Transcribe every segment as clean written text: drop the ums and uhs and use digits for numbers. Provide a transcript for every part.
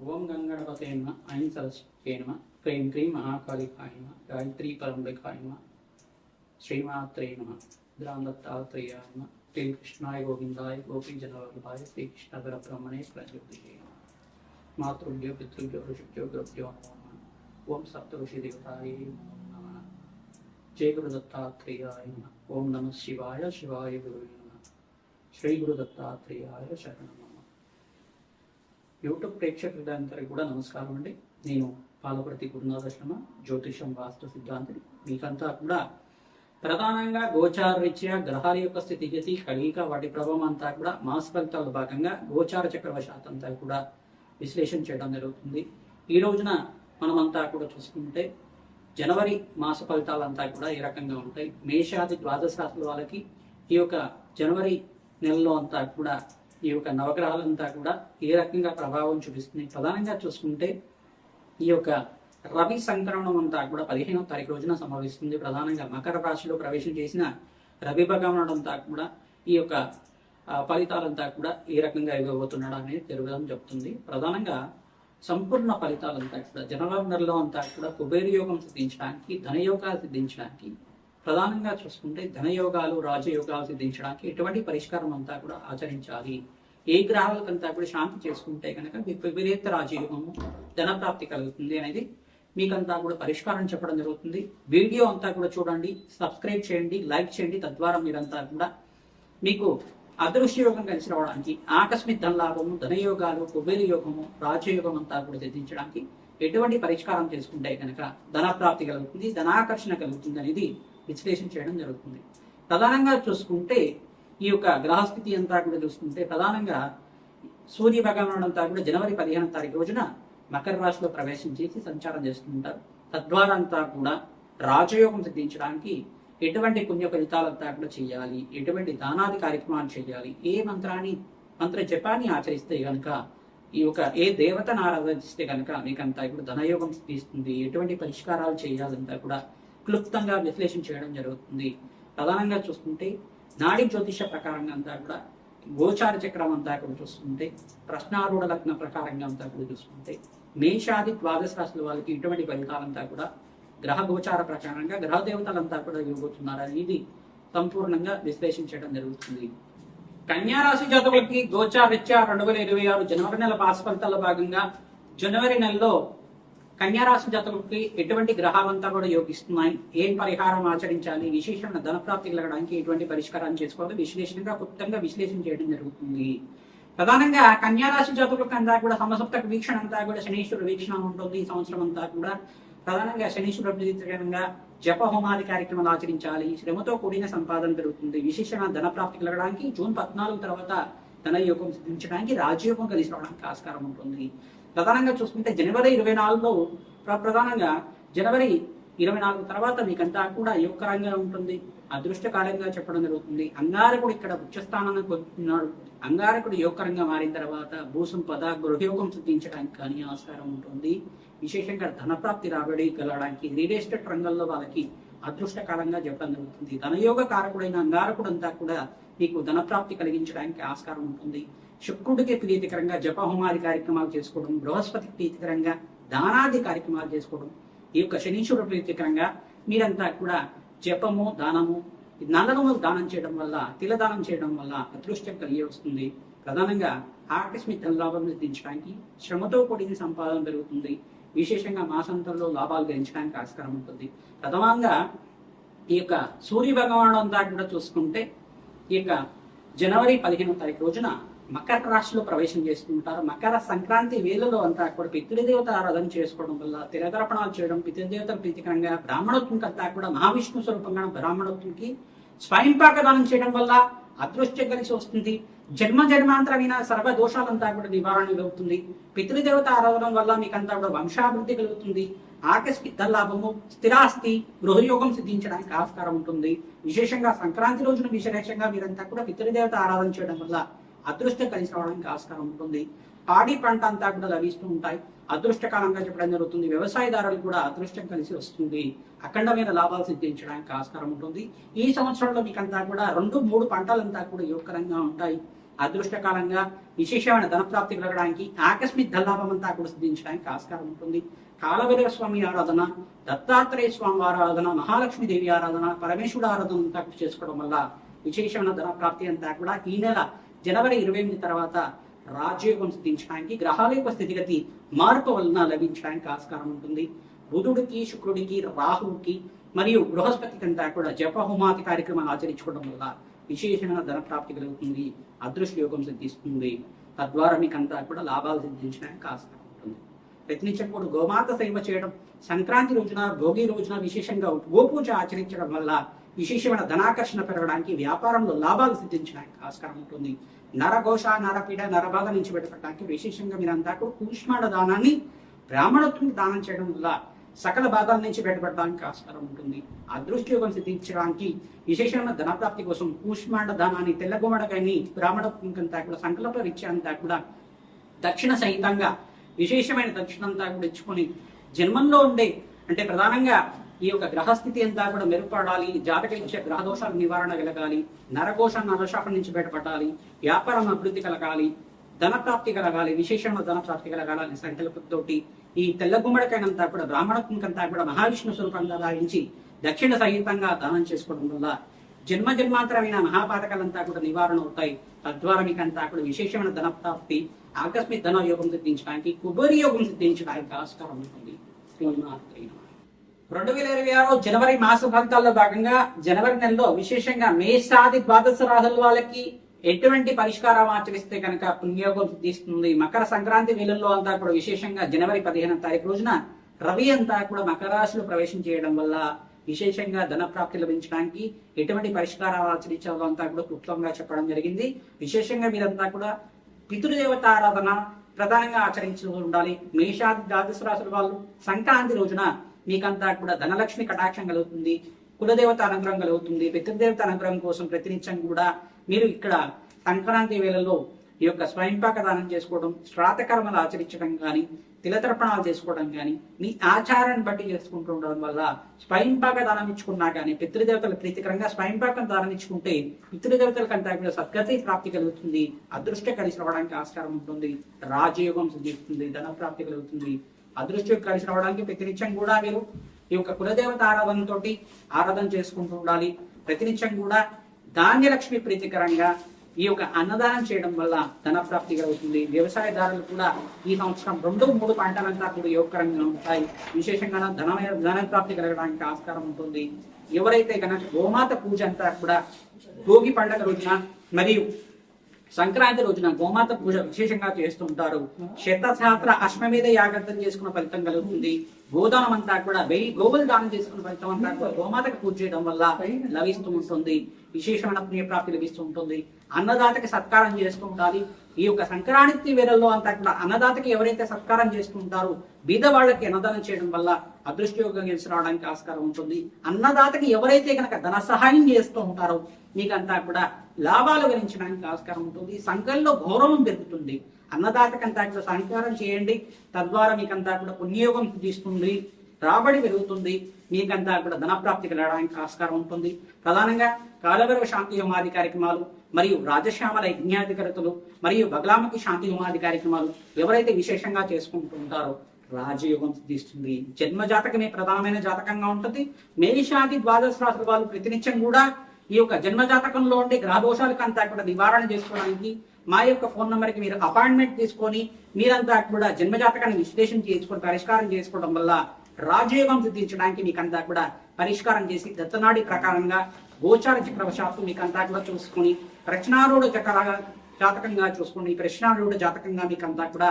ఓం గంగణపతే నమ ఐం సరస్వతే నమ క్రీం క్రీం మహాకాళికాయ నమ గాయత్రీ పరంబికాయ నమ శ్రీమాత్రే నమ దత్తాత్రేయాయ నమ శ్రీకృష్ణాయ గోవిందాయ గోపీజనవల్లభాయ శ్రీకృష్ణ పరబ్రహ్మణే ప్రజ్యోతిషే నమ మాతృభ్యో పితృభ్యో ఋషిభ్యో గురుభ్యో నమః. ఓం సప్త ఋషి దేవతాయే నమ. జయ గురు దత్తాత్రేయాయ నమ. ఓం నమ శివాయ శివాయ గురువే నమ. శ్రీ గురు దత్తాత్రేయాయ శరణం. యూట్యూబ్ ప్రేక్షకులందరికీ కూడా నమస్కారం అండి. నేను పాలపర్తి గురునాథ శర్మ, జ్యోతిషం వాస్తు సిద్ధాంతిని. మీకంతా కూడా ప్రధానంగా గోచార రీత్యా గ్రహాల యొక్క స్థితిగతి కలియిక వాటి ప్రభావం అంతా కూడా మాస ఫలితాల భాగంగా గోచార చక్రవశాత్ అంతా కూడా విశ్లేషణ చేయడం జరుగుతుంది. ఈ రోజున మనమంతా కూడా చూసుకుంటే జనవరి మాస ఫలితాలంతా కూడా ఏ రకంగా ఉంటాయి, మేషాది ద్వాదశ రాశుల వాళ్ళకి ఈ యొక్క జనవరి నెలలో అంతా కూడా ఈ యొక్క నవగ్రహాలంతా కూడా ఏ రకంగా ప్రభావం చూపిస్తుంది. ప్రధానంగా చూసుకుంటే ఈ యొక్క రవి సంక్రమణం అంతా కూడా 15వ తారీఖు రోజున సంభవిస్తుంది. ప్రధానంగా మకర రాశిలో ప్రవేశం చేసిన రవి భగవానుడు అంతా కూడా ఈ యొక్క ఫలితాలంతా కూడా ఏ రకంగా ఇవ్వబోతున్నాడు అనేది తెలుగుదం చెప్తుంది. ప్రధానంగా సంపూర్ణ ఫలితాలంతా కూడా జనవరి నెలలో అంతా కూడా కుబేర యోగం సిద్ధించడానికి, ధనయోగాలు సిద్ధించడానికి, ప్రధానంగా చూసుకుంటే ధనయోగాలు రాజయోగాలు సిద్ధించడానికి ఎటువంటి పరిష్కారం అంతా కూడా ఆచరించాలి, ఏ గ్రహాలకంతా కూడా శాంతి చేసుకుంటే కనుక మీకు విపరీత రాజయోగము ధనప్రాప్తి కలుగుతుంది అనేది మీకంతా కూడా పరిష్కారం చెప్పడం జరుగుతుంది. వీడియో అంతా కూడా చూడండి, సబ్స్క్రైబ్ చేయండి, లైక్ చేయండి. తద్వారా మీరంతా కూడా మీకు అదృశ్య యోగం కలిసి రావడానికి, ఆకస్మిక ధనలాభము, ధనయోగాలు, కుబేర యోగము, రాజయోగం అంతా కూడా సిద్ధించడానికి ఎటువంటి పరిష్కారం చేసుకుంటే కనుక ధనప్రాప్తి కలుగుతుంది, ధనాకర్షణ కలుగుతుంది అనేది విశ్లేషణ చేయడం జరుగుతుంది. ప్రధానంగా చూసుకుంటే ఈ యొక్క గ్రహస్థితి అంతా కూడా చూసుకుంటే ప్రధానంగా సూర్య భగవానుడు అంతా కూడా జనవరి 15వ తారీఖు రోజున మకర రాశిలో ప్రవేశం చేసి సంచారం చేస్తుంటారు. తద్వారా అంతా కూడా రాజయోగం సిద్ధించడానికి ఎటువంటి పుణ్య ఫలితాలంతా కూడా చేయాలి, ఎటువంటి దానాది కార్యక్రమాలు చేయాలి, ఏ మంత్ర జపాన్ని ఆచరిస్తే కనుక ఈ యొక్క ఏ దేవతను ఆరాధిస్తే కనుక మీకంతా ఇప్పుడు ధనయోగం సిద్ధిస్తుంది, ఎటువంటి పరిష్కారాలు చేయాలంతా కూడా క్లుప్తంగా విశ్లేషణ చేయడం జరుగుతుంది. ప్రధానంగా చూసుకుంటే నాడి జ్యోతిష ప్రకారంగా అంతా కూడా గోచార చక్రం అంతా కూడా చూసుకుంటే ప్రశ్నారూఢ లగ్న ప్రకారంగా అంతా కూడా చూసుకుంటే మేషాది ద్వాదశ రాశుల వాళ్ళకి ఇటువంటి ఫలితాలంతా కూడా గ్రహ గోచార ప్రకారంగా గ్రహ దేవతలంతా కూడా ఇవ్వబోతున్నారు అనేది సంపూర్ణంగా విశ్లేషణ చేయడం జరుగుతుంది. కన్యారాశి జాతకులకి గోచార రీత్యా 2026 జనవరి నెల మాస ఫలితాల భాగంగా జనవరి నెలలో కన్యారాశి జాతకులకి ఎటువంటి గ్రహాలంతా కూడా యోగిస్తున్నాయి, ఏం పరిహారం ఆచరించాలి, విశేషమైన ధనప్రాప్తి కలగడానికి ఎటువంటి పరిష్కారం చేసుకోవాలి, విశ్లేషణగా క్లుప్తంగా విశ్లేషణ చేయడం జరుగుతుంది. ప్రధానంగా కన్యారాశి జాతకులకు అంతా కూడా సమసప్తక వీక్షణ అంతా కూడా శనీశ్వర వీక్షణ ఉంటుంది. ఈ సంవత్సరం అంతా కూడా ప్రధానంగా శనీశ్వర ప్రీతికరంగా జప హోమాది కార్యక్రమాలు ఆచరించాలి, శ్రమతో కూడిన సంపాదన పెరుగుతుంది, విశేషమైన ధనప్రాప్తి కలగడానికి, జూన్ 14 తర్వాత ధనయోగం సిద్ధించడానికి, రాజయోగం కలిసి రావడానికి ఆస్కారం ఉంటుంది. ప్రధానంగా చూసుకుంటే జనవరి 24లో ప్రధానంగా జనవరి 24 తర్వాత మీకంతా కూడా యోగకరంగా ఉంటుంది, అదృష్టకాలంగా చెప్పడం జరుగుతుంది. అంగారకుడు ఇక్కడ ఉచ్చస్థానాన్ని పొందుతున్నాడు. అంగారకుడు యోగకరంగా మారిన తర్వాత భూసంపద గృహయోగం సిద్ధించడానికి కానీ ఆస్కారం ఉంటుంది. విశేషంగా ధనప్రాప్తి రాబడి కలగడానికి, రియల్ ఎస్టేట్ రంగంలో వాళ్ళకి అదృష్టకాలంగా చెప్పడం జరుగుతుంది. ధనయోగ కారకుడైన అంగారకుడు అంతా కూడా మీకు ధనప్రాప్తి కలిగించడానికి ఆస్కారం ఉంటుంది. శుక్రుడికి ప్రీతికరంగా జపహోమాది కార్యక్రమాలు చేసుకోవడం, బృహస్పతికి ప్రీతికరంగా దానాది కార్యక్రమాలు చేసుకోవడం, ఈ యొక్క శనీశ్వరుడు ప్రీతికరంగా మీరంతా కూడా జపము, దానము, నల్లనము దానం చేయడం వల్ల, తిలదానం చేయడం వల్ల అదృష్టం కలిగి వస్తుంది. ప్రధానంగా ఆకస్మిక ధనలాభం సిద్ధించడానికి, శ్రమతో కూడిన సంపాదన పెరుగుతుంది. విశేషంగా మాసాంతంలో లాభాలు గణించడానికి ఆస్కారం ఉంటుంది. ప్రధానంగా ఈ యొక్క సూర్య భగవానుడు అంతా కూడా చూసుకుంటే ఈ యొక్క జనవరి 15వ తారీఖు రోజున మకర రాశిలో ప్రవేశం చేసుకుంటారు. మకర సంక్రాంతి వేళలో అంతా కూడా పితృదేవత ఆరాధన చేసుకోవడం వల్ల, తిరతర్పణాలు చేయడం, పితృదేవతల ప్రీతికరంగా బ్రాహ్మణోత్వంకి అంతా కూడా మహావిష్ణు స్వరూపంగా బ్రాహ్మణోత్వంకి స్వయంపాక దానం చేయడం వల్ల అదృష్టం కలిసి వస్తుంది. జన్మ జన్మాంతరమైన సర్వ దోషాలంతా కూడా నివారణ కలుగుతుంది. పితృదేవత ఆరాధన వల్ల మీకంతా కూడా వంశాభివృద్ధి కలుగుతుంది. ఆకస్మిక ధనలాభము, స్థిరాస్తి, గృహయోగం సిద్ధించడానికి ఆస్కారం ఉంటుంది. విశేషంగా సంక్రాంతి రోజున విశేషంగా మీరంతా కూడా పితృదేవత ఆరాధన చేయడం వల్ల అదృష్టం కలిసి రావడానికి ఆస్కారం ఉంటుంది. పాడి పంట అంతా కూడా లభిస్తూ ఉంటాయి, అదృష్టకాలంగా చెప్పడం జరుగుతుంది. వ్యవసాయదారులు కూడా అదృష్టం కలిసి వస్తుంది, అఖండమైన లాభాలు సిద్ధించడానికి ఆస్కారం ఉంటుంది. ఈ సంవత్సరంలో మీకంతా కూడా 2-3 పంటలంతా కూడా యోగకరంగా ఉంటాయి. అదృష్టకాలంగా విశేషమైన ధనప్రాప్తి కలగడానికి, ఆకస్మిక ధనలాభం అంతా కూడా సిద్ధించడానికి ఆస్కారం ఉంటుంది. కాలభైరవ స్వామి ఆరాధన, దత్తాత్రేయ స్వామి ఆరాధన, మహాలక్ష్మీదేవి ఆరాధన, పరమేశ్వరుడు ఆరాధన అంతా కూడా చేసుకోవడం వల్ల విశేషమైన ధన ప్రాప్తి అంతా కూడా ఈ నెల జనవరి 28 తర్వాత రాజయోగం సిద్ధించడానికి, గ్రహాల యొక్క స్థితిగతి మార్పు వలన లభించడానికి ఆస్కారం ఉంటుంది. బుధుడికి, శుక్రుడికి, రాహువుకి మరియు బృహస్పతికి అంతా కూడా జపహోమాది కార్యక్రమాలు ఆచరించుకోవడం వల్ల విశేషమైన ధన ప్రాప్తి కలుగుతుంది, అదృష్ట యోగం సిద్ధిస్తుంది. తద్వారా మీకు అంతా కూడా లాభాలు సిద్ధించడానికి ఆస్కారం ఉంటుంది. ప్రతినిత్యం కూడా గోమాత సేవ చేయడం, సంక్రాంతి రోజున, భోగి రోజున విశేషంగా గోపూజ ఆచరించడం వల్ల విశేషమైన ధనాకర్షణ పెరగడానికి, వ్యాపారంలో లాభాలు సిద్ధించడానికి ఆస్కారం ఉంటుంది. నరఘోష, నరపీడ, నరబాధ నుంచి బయటపడడానికి విశేషంగా మీరంతా కూడా కూష్మాండ దానాన్ని బ్రాహ్మణత్వం దానం చేయడం వల్ల సకల బాధల నుంచి బయటపడడానికి ఆస్కారం ఉంటుంది. అదృష్టయోగం సిద్ధించడానికి విశేషమైన ధనప్రాప్తి కోసం కూష్మాండ దానాన్ని, తెల్లగొమడకాయని బ్రాహ్మణత్వం అంతా కూడా సంకల్ప రీత్యా అంతా కూడా దక్షిణ సహితంగా విశేషమైన దక్షిణ అంతా కూడా ఇచ్చుకొని జన్మంలో ఉండే అంటే ప్రధానంగా ఈ యొక్క గ్రహస్థితి అంతా కూడా మెరుగుపడాలి, జాతక ఇచ్చే గ్రహదోషాల నివారణ కలగాలి, నరకోశ నరశాపం నుంచి బయటపడాలి, వ్యాపారం అభివృద్ధి కలగాలి, ధనప్రాప్తి కలగాలి, విశేషమైన ధనప్రాప్తి కలగాలని సంకల్పంతోటి ఈ తెల్ల గుమ్మడికాయనంతా కూడా బ్రాహ్మణత్వంకంతా కూడా మహావిష్ణు స్వరూపంగా భావించి దక్షిణ సహితంగా దానం చేసుకోవడం వల్ల జన్మ జన్మాంతరమైన మహాపాతకాలంతా కూడా నివారణ అవుతాయి. తద్వారా మీకంతా కూడా విశేషమైన ధనప్రాప్తి, ఆకస్మిక ధన యోగం సిద్ధించడానికి, కుబేర యోగం సిద్ధించడానికి ఆస్కారం ఉంటుంది. 2026 జనవరి మాస ఫలితాల్లో భాగంగా జనవరి నెలలో విశేషంగా మేషాది ద్వాదశ రాశుల వాళ్ళకి ఎటువంటి పరిష్కారం ఆచరిస్తే కనుక పుణ్యయోగం సిద్ధిస్తుంది. మకర సంక్రాంతి వేళల్లో అంతా కూడా విశేషంగా జనవరి 15వ తారీఖు రోజున రవి అంతా కూడా మకర రాశిలో ప్రవేశం చేయడం వల్ల విశేషంగా ధన ప్రాప్తి లభించడానికి ఎటువంటి పరిష్కారాలు ఆచరించాలో అంతా కూడా క్లుప్తంగా చెప్పడం జరిగింది. విశేషంగా మీరంతా కూడా పితృదేవత ఆరాధన ప్రధానంగా ఆచరించి ఉండాలి. మేషాది ద్వాదశ రాశుల వాళ్ళు సంక్రాంతి రోజున మీకంతా కూడా ధనలక్ష్మి కటాక్షం కలుగుతుంది, కులదేవత అనుగ్రహం కలుగుతుంది. పితృదేవత అనుగ్రహం కోసం ప్రతినిత్యం కూడా మీరు ఇక్కడ సంక్రాంతి వేళల్లో ఈ యొక్క స్వయంపాక దానం చేసుకోవడం, శ్రాద్ధకర్మలు ఆచరించడం కానీ, తిలతర్పణాలు చేసుకోవడం కానీ మీ ఆచారాన్ని బట్టి చేసుకుంటూ ఉండడం వల్ల స్వయంపాక దానం ఇచ్చుకున్నా కానీ పితృదేవతల ప్రీతికరంగా స్వయంపాకం దానం ఇచ్చుకుంటే పితృదేవతలకంతా కూడా సద్గతి ప్రాప్తి కలుగుతుంది, అదృష్టం కలిసి రావడానికి ఆస్కారం ఉంటుంది, రాజయోగం సిద్ధిస్తుంది, ధన ప్రాప్తి కలుగుతుంది. అదృష్టం కలిసి రావడానికి ప్రతినిత్యం కూడా మీరు ఈ యొక్క కులదేవత ఆరాధనతో ఆరాధన చేసుకుంటూ ఉండాలి. ప్రతినిత్యం కూడా ధాన్యలక్ష్మి ప్రీతికరంగా ఈ యొక్క అన్నదానం చేయడం వల్ల ధన ప్రాప్తి కలుగుతుంది. వ్యవసాయదారులు కూడా ఈ సంవత్సరం 2-3 పంటలంతా కూడా యోగకరంగా ఉంటాయి. విశేషంగా ధన ప్రాప్తి కలగడానికి ఆస్కారం ఉంటుంది. ఎవరైతే కనుక గోమాత పూజ అంతా కూడా భోగి పండుగ రోజున మరియు సంక్రాంతి రోజున గోమాత పూజ విశేషంగా చేస్తుంటారు. శతసహస్ర అశ్వమేధ యాగం చేసుకున్న ఫలితం కలుగుతుంది. గోదానం అంతా కూడా 1000 గోవులు దానం చేసుకున్న ఫలితం అంతా కూడా గోమాతకు పూజ చేయడం వల్ల లభిస్తూ ఉంటుంది. విశేషమైన పుణ్యప్రాప్తి లభిస్తూ ఉంటుంది. అన్నదాతకి సత్కారం చేస్తూ ఉండాలి. ఈ యొక్క సంక్రాంతి వేళల్లో అంతా కూడా అన్నదాతకి ఎవరైతే సత్కారం చేస్తుంటారో బీద వాళ్ళకి అన్నదానం చేయడం వల్ల అదృష్టయోగం కలిసి రావడానికి ఆస్కారం ఉంటుంది. అన్నదాతకి ఎవరైతే కనుక ధన సహాయం చేస్తూ ఉంటారో మీకంతా కూడా లాభాలు గణించడానికి ఆస్కారం ఉంటుంది. సంఘంలో గౌరవం పెరుగుతుంది. అన్నదాతకంతా కూడా సహకారం చేయండి. తద్వారా మీకంతా కూడా పుణ్యయోగం తీస్తుంది, రాబడి పెరుగుతుంది, మీకంతా కూడా ధనప్రాప్తి కలగడానికి ఆస్కారం ఉంటుంది. ప్రధానంగా కాలభైరవ శాంతి హోమాది కార్యక్రమాలు మరియు రాజశ్యామల యజ్ఞాధికరతలు మరియు బగలాముఖి శాంతి హోమాది కార్యక్రమాలు ఎవరైతే విశేషంగా చేసుకుంటుంటారో రాజయోగం సిద్ధిస్తుంది. జన్మ జాతకమే ప్రధానమైన జాతకంగా ఉంటుంది. మేషాది ద్వాదశ రాశుల వాళ్ళు ప్రతినిత్యం కూడా ఈ యొక్క జన్మ జాతకంలో ఉండే గ్రహదోషాలకు అంతా కూడా నివారణ చేసుకోవడానికి మా యొక్క ఫోన్ నంబర్కి మీరు అపాయింట్మెంట్ తీసుకొని మీరంతా కూడా జన్మ జాతకాన్ని విశ్లేషణ చేసుకొని పరిష్కారం చేసుకోవడం వల్ల రాజయోగం సిద్ధించడానికి మీకంతా కూడా పరిష్కారం చేసి దత్తనాడి ప్రకారంగా గోచార చక్రవశాత్తు మీకంతా కూడా చూసుకుని ప్రశ్నారూఢ జాతకంగా చూసుకుని ప్రశ్నారూఢ జాతకంగా మీకంతా కూడా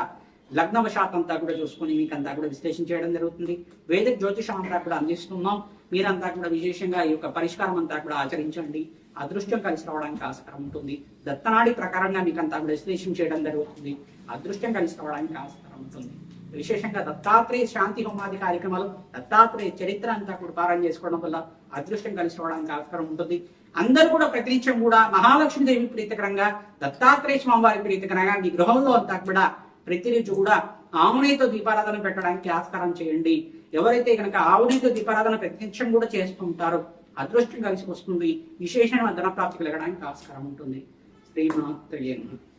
లగ్నవశాత్ అంతా కూడా చూసుకుని మీకంతా కూడా విశ్లేషణ చేయడం జరుగుతుంది. వేదిక జ్యోతిషం అంతా కూడా అందిస్తున్నాం. మీరంతా కూడా విశేషంగా ఈ యొక్క పరిష్కారం అంతా కూడా ఆచరించండి. అదృష్టం కలిసి రావడానికి ఆస్కారం ఉంటుంది. దత్తనాడి ప్రకారంగా మీకంతా కూడా విశ్లేషణ చేయడం జరుగుతుంది. అదృష్టం కలిసి రావడానికి ఆస్కారం ఉంటుంది. విశేషంగా దత్తాత్రేయ శాంతి హోమాది కార్యక్రమాలు, దత్తాత్రేయ చరిత్ర అంతా కూడా పారాయణ చేసుకోవడం వల్ల అదృష్టం కలిసి రావడానికి ఆస్కారం ఉంటుంది. అందరూ కూడా ప్రతినిత్యం కూడా మహాలక్ష్మీదేవి ప్రీతికరంగా, దత్తాత్రేయ స్వామి వారి ప్రీతికరంగా మీ గృహంలో అంతా కూడా ప్రతిరోజు కూడా ఆవునేతో దీపారాధన పెట్టడానికి ఆస్కారం చేయండి. ఎవరైతే కనుక ఆవునేతో దీపారాధన ప్రతినిత్యం కూడా చేస్తుంటారో అదృష్టం కలిసి వస్తుంది. విశేషమైన ధన ప్రాప్తి కలగడానికి ఆస్కారం ఉంటుంది. శ్రీమాత్రయే నమః.